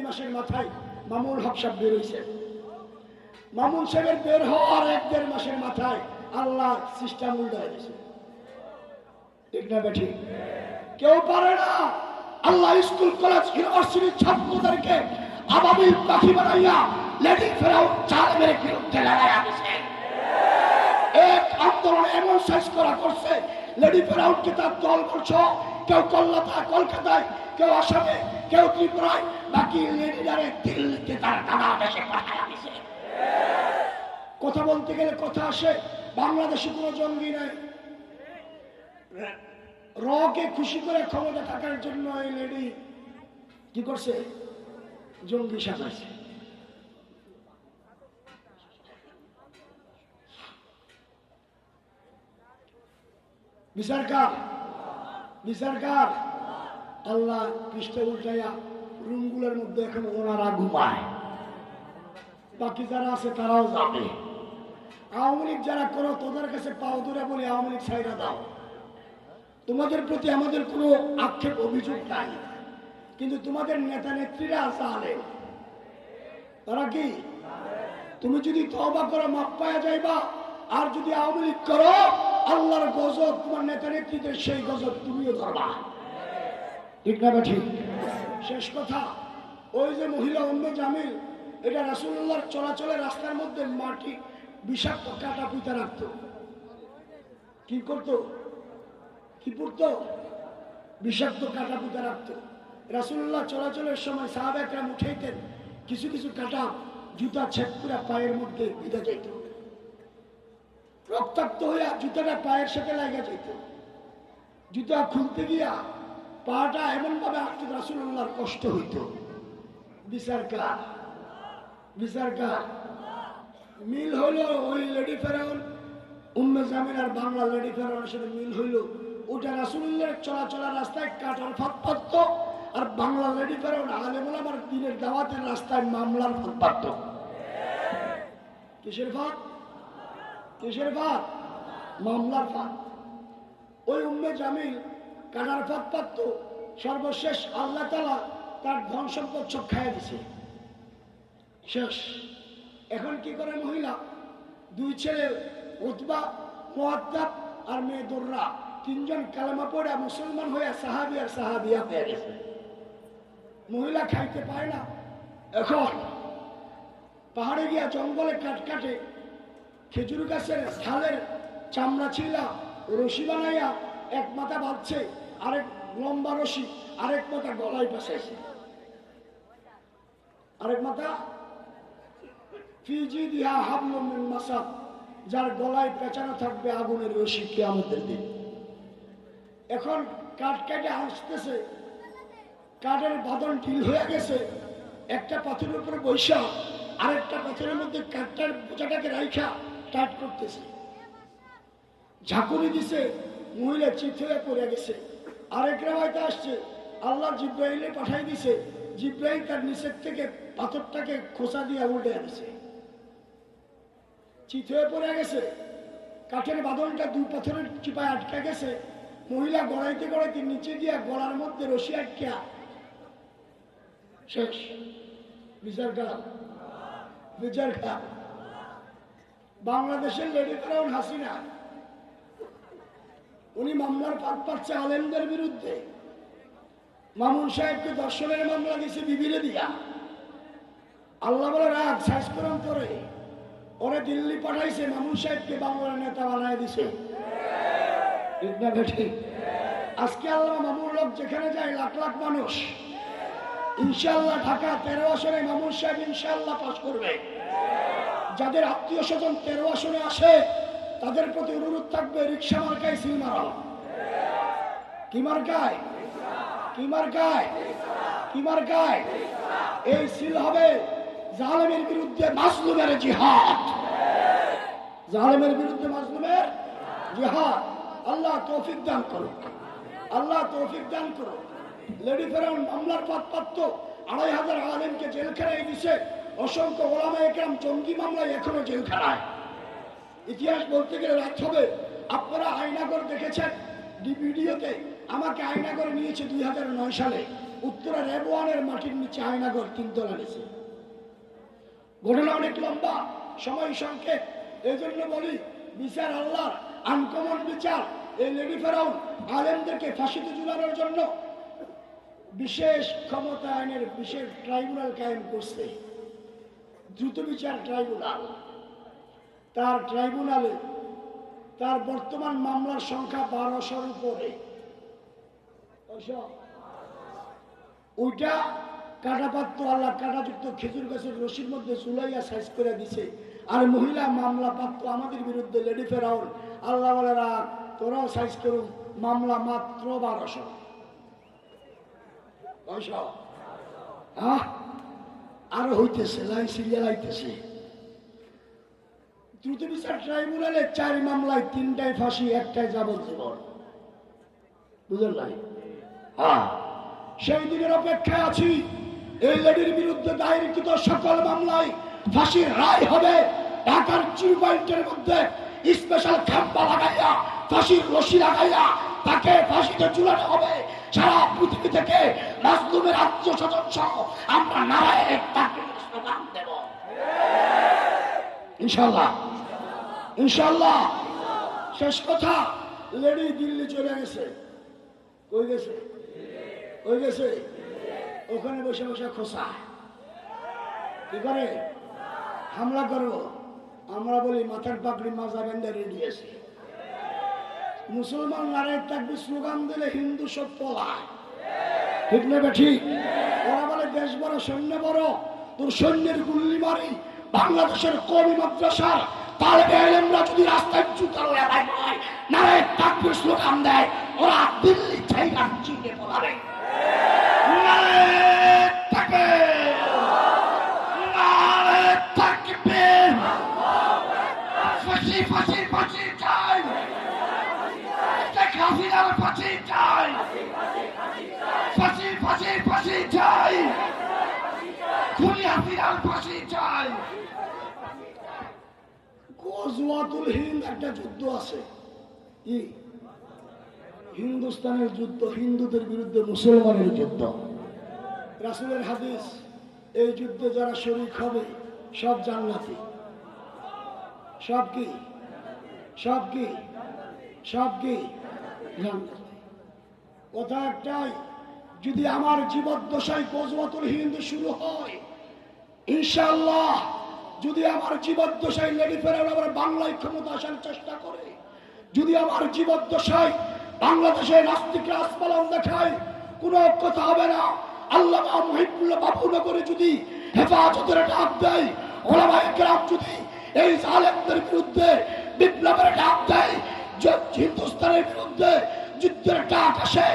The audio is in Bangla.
মাসের মাথায় মামুল হক সাহেব বের হয়েছে। মামুন সাহেবের বের হওয়ার 1-1.5 মাসের মাথায় আল্লাহ সিস্টেম উল্টায় দিয়েছে। ঠিক না বেঠিক? কেউ পারে না। আল্লাহ স্কুল কলেজ ইউনিভার্সিটির ছাত্রদেরকে আবাবিল পাখি বানাইয়া লেডি ফেরাউন চাল মেরে বিরুদ্ধে লড়াইয়া দিয়েছে। এক আন্দোলন এমন শেষ করা করছে, লেডি ফেরাউনকে তার দল করছো, কেউ কলকাতায়, কেউ আসামে, কেউ ত্রিপুরায়, বাকি লেডিদারে দিল্লিতে তার নানা দেশে পাঠাইয়া দিয়েছে। কথা বলতে গেলে কথা আসে, বাংলাদেশে কোনো জঙ্গি নাই। রকে খুশি করে ক্ষমতা থাকার জন্য এই লেডি কি করছে? জঙ্গি সাজাইছে। বিচারকার আল্লাহ পৃষ্ঠে উল্টাইয়া রুমগুলোর মধ্যে এখন ওনারা ঘুমায়, বাকি যারা আছে তারাও যাবে। আওয়ামী লীগ যারা করো তোদের কাছে পাও দূরে বলি আওয়ামী লীগ ছাইরা দাও। তোমাদের প্রতি আমাদের কোনো আক্ষেপ অভিযোগ নাই, কিন্তু তোমাদের নেতা নেত্রীরা আছে, তারা কি? তুমি যদি তওবা করো মাপ পাওয়া যাইবা, আর যদি আওয়ামী লীগ করো আল্লাহর গজব তোমার নেতা নেত্রীদের সেই গজব তুমিও ধরবা। ঠিক না ঠিক? শেষ কথা, ওই যে মহিলা উম্মে জামিল, এটা রাসূলুল্লাহর চলাচলের রাস্তার মধ্যে মাটি বিষাক্ত কাটা পুঁতে রাখত। কি করতো? কি পড়তো? বিষাক্ত কাটা পুঁতে রাখত। রাসূলুল্লাহ চলাচলের সময় সাহাবা কেরাম উঠাইতেন, কিছু কিছু কাটা জুতা ছেদ করে পায়ের মধ্যে বিঁধে যেত, রক্তাক্ত হইয়া জুতাটা পায়ের সাথে লাগা যেত। জুতা খুলতে গিয়া পাটা এমন ভাবে আটকে রাসূলুল্লাহর কষ্ট হইত। বিচারকার মিল হইল ওই লেডি ফেরাউন উম্মে জামিল আর বাংলা লেডি ফেরাউনের সাথে মিল হইল। ওটা রাসূলুল্লাহর চলাচলের রাস্তায় কাটার ফাঁদ পাতত, আর বাংলা লেডি ফেরাউন আলেম ওলামার দিনের দাওয়াতের রাস্তায় মামলার ফাঁদ পাতত। কিসের ফাঁদ? কিসের ফাঁদ? মামলার ফাঁদ। ওই উম্মে জামিল কাটার ফাঁদ পাতত, সর্বশেষ আল্লাহ তাআলা তার ধন সম্পদ সব খাইয়া দিছে, শেষ। এখন কি করে মহিলা? 2 ছেলে উতবা, মুআত্তাব আর মেয়ে দুররা, 3 জন কালেমা পড়ে মুসলমান হয়ে সাহাবী আর সাহাবিয়া হয়ে গেছে। মহিলা খাইতে পায় না। এখন পাহাড়ে গিয়া জঙ্গলে কাটে খেজুর গাছের ঝালের চামড়া ছিলা রশি বানাইয়া এক মাথা বাঁধছে, আরেক লম্বা রশি আরেক মাথা গলায় পেঁচাইছে, আরেক মাথা ফিজি দিয়া হাবলুম মিন মাসাদ, যার গলায় পেঁচানো থাকবে আগুনের রশি কিয়ামতের দিন। এখন কাঠ কেটে আসতেছে, কাঠের বাঁধন ঢিল হয়ে গেছে, একটা পাথরের উপরে বৈশা আরেকটা পাথরের মধ্যে কাঠটার বোঝাটাকে রাইখা টাইট করতেছে। ঝাঁকুনি দিছে, মহিলা চিত হয়ে পড়ে গেছে। আরেক রেওয়ায়তে আসছে আল্লাহ জিব্রাইলে পাঠাই দিছে, জিব্রাইল তার নিচের থেকে পাথরটাকে খোসা দিয়ে উল্টে দিছে, চিত হয়ে পড়ে গেছে। কাঠের বাঁধনটা 2 পাথরের চিপায় আটকে গেছে। মহিলা গড়াইতে গড়াইতে নিচে গিয়া গলার মধ্যে রশি আটকা শেষ। বিচারকার বাংলাদেশের লেডি ফেরাউন হাসিনা, উনি মামলার ফাঁদ পাচ্ছে আলেমদের বিরুদ্ধে। মামুন সাহেবকে ধর্ষণের মামলা দিয়েছে বিবিরে দিয়া। আল্লাহ বলে রাগ সাজকরণ করে ওরে দিল্লি পাঠাইছে, মামুন সাহেবকে বাংলার নেতা বানায় দিছে। ঠিক? আজকে আল্লাহ মামুন লোক যেখানে যায় লাখ লাখ মানুষ। ইনশাআল্লাহ ঢাকা 13 আসনে মামুন সাহেব ইনশাআল্লাহ পাস করবে। যাদের আত্মীয় স্বজন 13 আসনে আসে তাদের প্রতি অনুরোধ থাকবে, রিক্সা মার্কায় সিল মারাও। কি মার্কায়? কি মার্কায়? কি মার্কায়? এই সিল হবে জালেমের বিরুদ্ধে মাজলুমের জিহাদ। জালেমের বিরুদ্ধে মাজলুমের জিহাদ। আল্লাহ তৌফিক দান করুক, আল্লাহ তৌফিক দান করুক। লেডি ফেরাউন মামলার ফাঁদ পাতত, 2500 আলেমকে জেলখানায় দিছে, অসংখ্য ওলামায়ে কেরাম জঙ্গি মামলায় এখনো জেলখানায়। ইতিহাস বলতে গেলে রাত হবে। আপনারা আয়নাগর দেখেছেন ভিডিওতে, আমাকে আয়নাগরে নিয়েছে 2009 সালে। উত্তরা রেবওয়ানের মাটির নিচে আয়নাঘর 3 তলা নিচে। ঘটনা অনেক লম্বা, সময় সংক্ষেপ, এই জন্য বলি বিচার আল্লাহর আনকমন বিচার। এই লেডি ফেরাউন আলেমদেরকে ফাঁসিতে ঝুলানোর জন্য বিশেষ ক্ষমতা আইনের বিশেষ ট্রাইব্যুনাল কায়েম করছে, দ্রুত বিচার ট্রাইব্যুনাল। তার ট্রাইব্যুনালে তার বর্তমান মামলার সংখ্যা 1200-র উপরে। ওইটা কাটাপাত্র আল্লাহ কাটাযুক্ত খেজুর গাছের রশির মধ্যে ঝুলাইয়া সাইজ করে দিছে। আর মহিলা মামলা পাত্র আমাদের বিরুদ্ধে লেডি ফেরাউন, আল্লাহ বলেরা তোরাও সাইজ করুন, মামলা মাত্র 1200। আরো হইতেছে, লাইন সিরিয়াল আইতেছে। দ্রুত বিচার ট্রাইব্যুনালে 4 মামলায় 3টায় ফাঁসি, 1টায় যাবজ্জীবন। বুঝলেন নাই? সেই দিনের অপেক্ষায় আছি। এই লেডির বিরুদ্ধে দায়েরকৃত সকল মামলায় ফাঁসির রায় হবে। ঢাকার চিরপয়েন্টের মধ্যে স্পেশাল খাম্পা লাগাইয়া, ফাঁসির রশি লাগাইয়া তাকে ফাঁসিতে ঝুলানো হবে। সারা পৃথিবী থেকে মাজলুমের আত্মস্বজন সহ আমরা নারায়ণ তাকবীর স্লোগান দেব ইনশাআল্লাহ, ইনশাআল্লাহ। শেষ কথা, লেডি দিল্লি চলে গেছে। কই গেছে? কই গেছে? ওখানে বসে বসে খোসা কি করে? হামলা করবো। আমরা বলি মাথার পাগড়ি মাজা বেঁধে রেডি আছে। মুসলমান নারায়ণ তাকবীর স্লোগান দিলে হিন্দু সব পলায়, ঠিক না ঠিক? ওরা বলে দেশ বড়, সৈন্য বড়, তোর সৈন্যের গুল্লি মারি। বাংলাদেশের কওমি মাদ্রাসার তালেবে ইলমরা যদি রাস্তায় জুতা লয়ে বাইর হয়, নারায়ণ তাকবীর স্লোগান দেয়, ওরা দিল্লি থেকে চীনে পলাবে। নারায়ণ তাকবীর, নারায়ণ তাকবীর। ফাঁসি ফাঁসি ফাঁসি চাই, হাসিনার ফাঁসি চাই, ফাঁসি ফাঁসি ফাঁসি চাই, খুনি হাসিনার ফাঁসি চাই। গজওয়াতুল হিন্দ একটা যুদ্ধ আছে, হিন্দুস্তানের যুদ্ধ, হিন্দুদের বিরুদ্ধে মুসলমানের যুদ্ধ। রাসূলের হাদিস, এই যুদ্ধে যারা শরীক হবে সব জান্নাতি। সব কি? সব কি? সব কি? কথা একটাই, যদি আমার জীবদ্দশায় গজওয়াতুল হিন্দ শুরু হয়, ইনশাআল্লাহ, যদি আমার জীবদ্দশায় লেডি ফেরাউন আবার বাংলায় ক্ষমতা আসার চেষ্টা করে, যদি আমার জীবদ্দশায় বাংলাদেশে নাস্তিকরা আসমালাম দেখায়, কোনো কথা হবে না। আল্লামা মুহিবুল্লাহ বাবুনগরে যদি হেফাজতের ডাক দেয়, ওলামায়ে কেরাম যদি এই জালেমদের বিরুদ্ধে বিপ্লবের ডাক দেয়, হিন্দুস্তানের বিরুদ্ধে যুদ্ধের ডাক আসে,